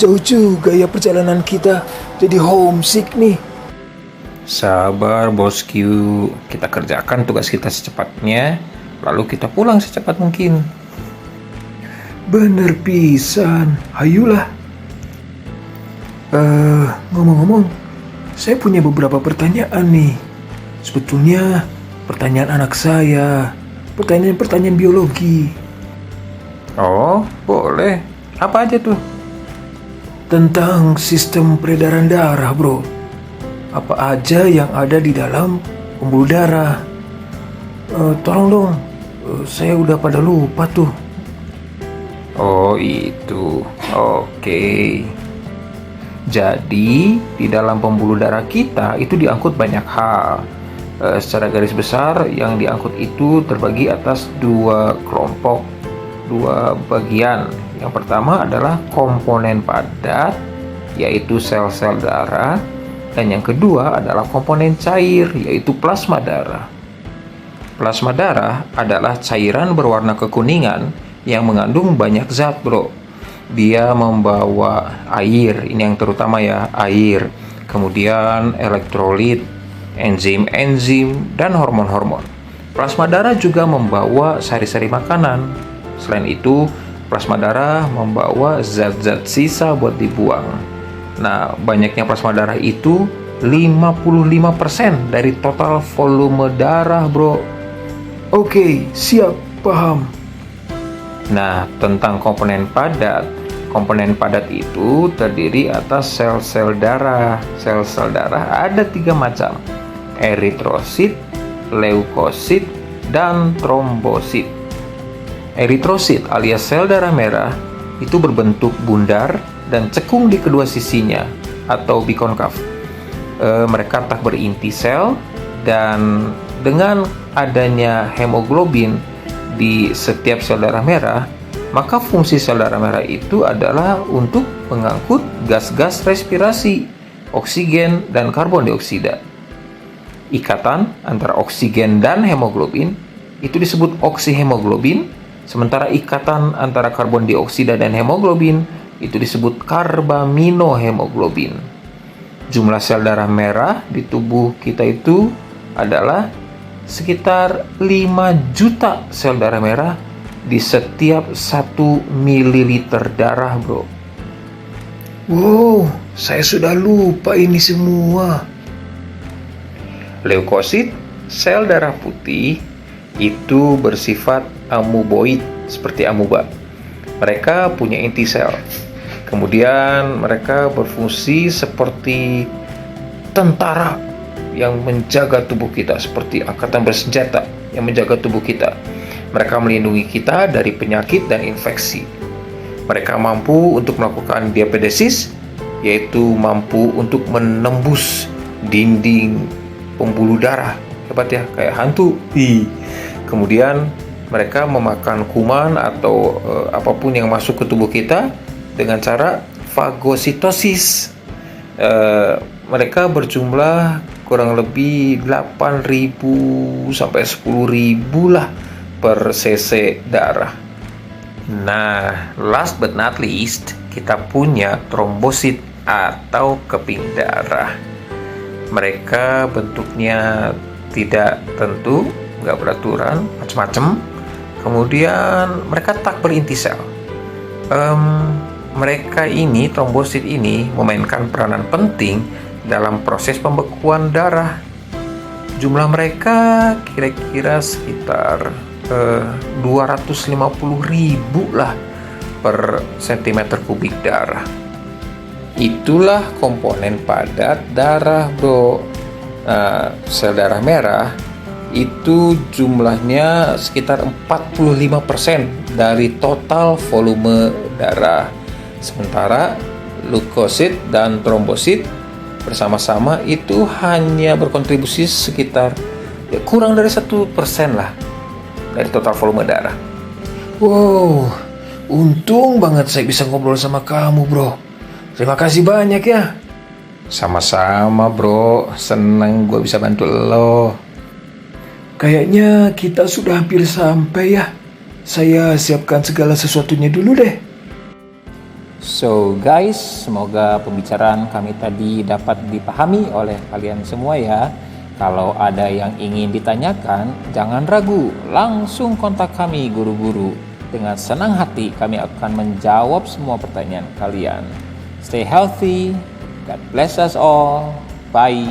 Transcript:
Jauh juga ya perjalanan kita. Jadi homesick nih. Sabar bosku, kita kerjakan tugas kita secepatnya, lalu kita pulang secepat mungkin. Bener pisan. Hayulah. Ngomong-ngomong, saya punya beberapa pertanyaan nih. Sebetulnya pertanyaan anak saya. Pertanyaan-pertanyaan biologi. Oh, boleh. Apa aja tuh? Tentang sistem peredaran darah, bro. Apa aja yang ada di dalam pembuluh darah? Tolong dong, saya udah pada lupa tuh. Oh itu, oke. Jadi di dalam pembuluh darah kita itu diangkut banyak hal. Secara garis besar yang diangkut itu terbagi atas dua kelompok, dua bagian. Yang pertama adalah komponen padat, yaitu sel-sel darah. Dan yang kedua adalah komponen cair, yaitu plasma darah. Plasma darah adalah cairan berwarna kekuningan yang mengandung banyak zat, bro. Dia membawa air, ini yang terutama ya, air. Kemudian elektrolit, enzim-enzim, dan hormon-hormon. Plasma darah juga membawa sari-sari makanan. Selain itu, plasma darah membawa zat-zat sisa buat dibuang. Nah, banyaknya plasma darah itu 55% dari total volume darah, bro. Oke, siap, paham. Nah, tentang komponen padat. Komponen padat itu terdiri atas sel-sel darah. Sel-sel darah ada 3 macam. Eritrosit, leukosit, dan trombosit. Eritrosit alias sel darah merah itu berbentuk bundar dan cekung di kedua sisinya atau bikonkav. Mereka tak berinti sel, dan dengan adanya hemoglobin di setiap sel darah merah, maka fungsi sel darah merah itu adalah untuk mengangkut gas-gas respirasi, oksigen dan karbon dioksida. Ikatan antara oksigen dan hemoglobin itu disebut oksihemoglobin, sementara ikatan antara karbon dioksida dan hemoglobin itu disebut karbaminohemoglobin. Jumlah sel darah merah di tubuh kita itu adalah sekitar 5 juta sel darah merah di setiap 1 mililiter darah, bro. Wow, saya sudah lupa ini semua. Leukosit, sel darah putih, itu bersifat amuboid seperti amuba. Mereka punya inti sel. Kemudian mereka berfungsi seperti tentara yang menjaga tubuh kita, seperti angkatan bersenjata yang menjaga tubuh kita. Mereka melindungi kita dari penyakit dan infeksi. Mereka mampu untuk melakukan diapedesis, yaitu mampu untuk menembus dinding pembuluh darah. Hebat ya, kayak hantu. Kemudian mereka memakan kuman atau apapun yang masuk ke tubuh kita dengan cara fagositosis. Mereka berjumlah kurang lebih 8.000 sampai 10.000 lah per cc darah. Nah, last but not least, kita punya trombosit atau keping darah. Mereka bentuknya tidak tentu, nggak beraturan, macam-macam. Kemudian mereka tak berinti sel. Mereka ini, trombosit ini, memainkan peranan penting dalam proses pembekuan darah. Jumlah mereka kira-kira sekitar 250.000 lah per cm kubik darah. Itulah komponen padat darah, bro. Sel darah merah itu jumlahnya sekitar 45% dari total volume darah. Sementara leukosit dan trombosit bersama-sama itu hanya berkontribusi sekitar kurang dari 1% lah dari total volume darah. Wow, untung banget saya bisa ngobrol sama kamu, bro. Terima kasih banyak ya. Sama-sama, bro. Senang gue bisa bantu lo. Kayaknya kita sudah hampir sampai ya. Saya siapkan segala sesuatunya dulu deh. So guys, semoga pembicaraan kami tadi dapat dipahami oleh kalian semua ya. Kalau ada yang ingin ditanyakan, jangan ragu, langsung kontak kami guru-guru. Dengan senang hati kami akan menjawab semua pertanyaan kalian. Stay healthy, God bless us all, bye.